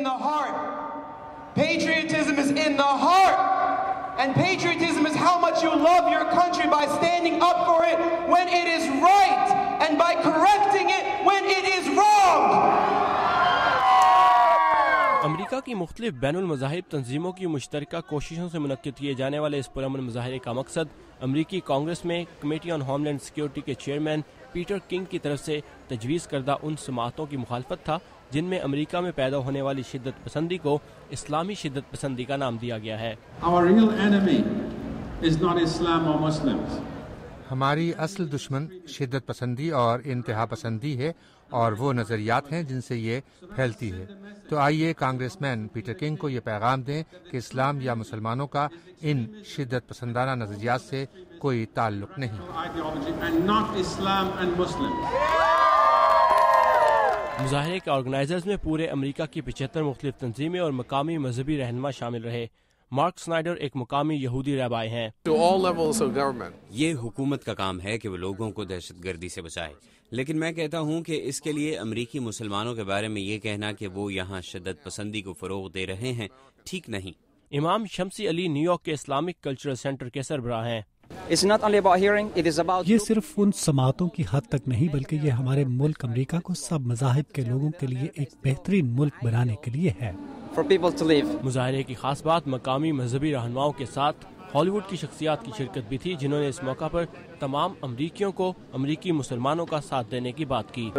In the heart. Patriotism is in the heart. And patriotism is how much you love your country by standing up for it when it is right and by correcting it when it is wrong. امریکہ کی مختلف بین المذاہب تنظیموں کی مشترکہ کوششوں سے منعقد کیے جانے والے اس پرامن مظاہرے کا مقصد امریکی کانگریس میں committee on homeland security کے چیئرمین پیٹر کنگ کی طرف سے تجویز کردہ ان سماعتوں کی مخالفت تھا جن میں امریکہ میں پیدا ہونے والی شدت پسندی کو اسلامی شدت پسندی کا نام دیا گیا ہے۔ ہماری اصل دشمن شدت پسندی اور انتہا پسندی ہے اور وہ نظریات ہیں جن سے یہ پھیلتی ہے۔ تو آئیے کانگریس مین پیٹر کنگ کو یہ پیغام دیں کہ اسلام یا مسلمانوں کا ان شدت پسندانہ نظریات سے کوئی تعلق نہیں۔ مظاہرے کے آرگنائزرز میں پورے امریکہ کی 75 مختلف تنظیمیں اور مقامی مذہبی رہنما شامل رہے۔ مارک سنائڈر ایک مقامی یہودی رہبائی ہیں۔ یہ حکومت کا کام ہے کہ وہ لوگوں کو دہشت گردی سے بچائے، لیکن میں کہتا ہوں کہ اس کے لیے امریکی مسلمانوں کے بارے میں یہ کہنا کہ وہ یہاں شدت پسندی کو فروغ دے رہے ہیں ٹھیک نہیں۔ امام شمسی علی نیو یارک کے اسلامک کلچرل سینٹر کے سربراہ ہیں۔ یہ صرف ان سماعتوں کی حد تک نہیں بلکہ یہ ہمارے ملک امریکہ کو سب مذاہب کے لوگوں کے لیے ایک بہترین ملک بنانے کے لیے ہے۔ مظاہرے کی خاص بات مقامی مذہبی رہنماؤں کے ساتھ ہالی ووڈ کی شخصیات کی شرکت بھی تھی، جنہوں نے اس موقع پر تمام امریکیوں کو امریکی مسلمانوں کا ساتھ دینے کی بات کی۔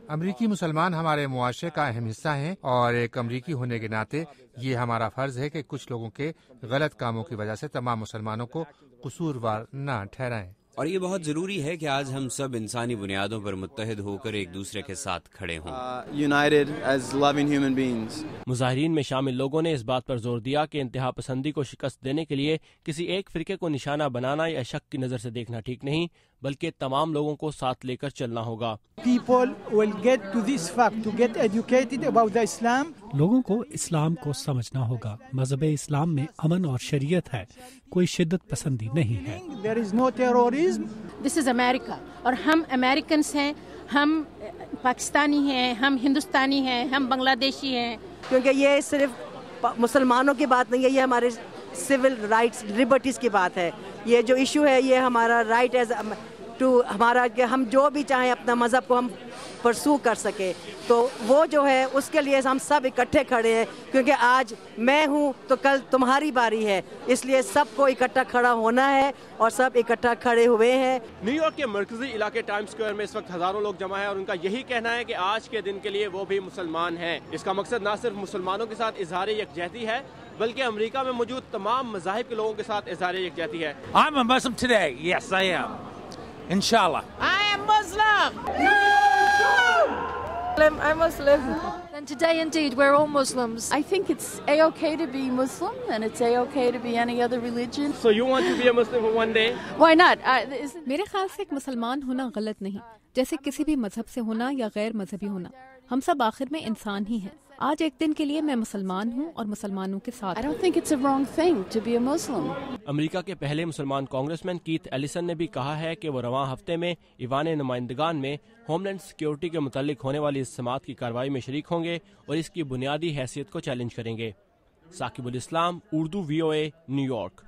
امریکی مسلمان ہمارے معاشرے کا اہم حصہ ہیں اور ایک امریکی ہونے کے ناطے یہ ہمارا فرض ہے کہ کچھ لوگوں کے غلط کاموں کی وجہ سے تمام مسلمانوں کو قصوروار نہ ٹھہرائیں۔ اور یہ بہت ضروری ہے کہ آج ہم سب انسانی بنیادوں پر متحد ہو کر ایک دوسرے کے ساتھ کھڑے ہوں۔ مظاہرین میں شامل لوگوں نے اس بات پر زور دیا کہ انتہا پسندی کو شکست دینے کے لیے کسی ایک فرقے کو نشانہ بنانا یا شک کی نظر سے دیکھنا ٹھیک نہیں، بلکہ تمام لوگوں کو ساتھ لے کر چلنا ہوگا۔ لوگوں کو اسلام کو سمجھنا ہوگا۔ مذہب اسلام میں امن اور شریعت ہے، کوئی شدت پسندی نہیں ہے۔ دس از امریکہ اور ہم امریکنس ہیں، ہم پاکستانی ہیں، ہم ہندوستانی ہیں، ہم بنگلہ دیشی ہیں۔ کیونکہ یہ صرف مسلمانوں کی بات نہیں ہے، یہ ہمارے سول رائٹس لبرٹیز کی بات ہے۔ یہ جو ایشو ہے یہ ہمارا رائٹ ایز ٹو ہمارا کہ ہم جو بھی چاہیں اپنا مذہب کو ہم پرسو کر سکے، تو وہ جو ہے اس کے لیے ہم سب اکٹھے کھڑے ہیں، کیونکہ آج میں ہوں تو کل تمہاری باری ہے، اس لیے سب کو اکٹھا کھڑا ہونا ہے اور سب اکٹھا کھڑے ہوئے ہیں۔ نیو یارک کے مرکزی علاقے ٹائم اسکوائر میں اس وقت ہزاروں لوگ جمع ہیں اور ان کا یہی کہنا ہے کہ آج کے دن کے لیے وہ بھی مسلمان ہیں۔ اس کا مقصد نہ صرف مسلمانوں کے ساتھ اظہار یکجہتی ہے بلکہ امریکہ میں موجود تمام مذاہب کے لوگوں کے ساتھ اظہار یکجہتی ہے۔ I'm a Muslim today. Yes, I am. Inshallah. I am Muslim. I'm Muslim. And today, indeed, we're all Muslims. I think it's a-okay to be Muslim, and it's a-okay to be any other religion. So you want to be a Muslim for one day? Why not? میرے خیال سے ایک مسلمان ہونا غلط نہیں، جیسے کسی بھی مذہب سے ہونا یا غیر مذہبی ہونا، ہم سب آخر میں انسان ہی ہیں۔ آج ایک دن کے لیے میں مسلمان ہوں اور مسلمانوں کے ساتھ۔ I don't think it's a wrong thing to be a Muslim. امریکہ کے پہلے مسلمان کانگریس مین کیتھ ایلیسن نے بھی کہا ہے کہ وہ رواں ہفتے میں ایوان نمائندگان میں ہوم لینڈ سیکیورٹی کے متعلق ہونے والی اس سماعت کی کارروائی میں شریک ہوں گے اور اس کی بنیادی حیثیت کو چیلنج کریں گے۔ ثاقب الاسلام، اردو VOA، نیو یارک۔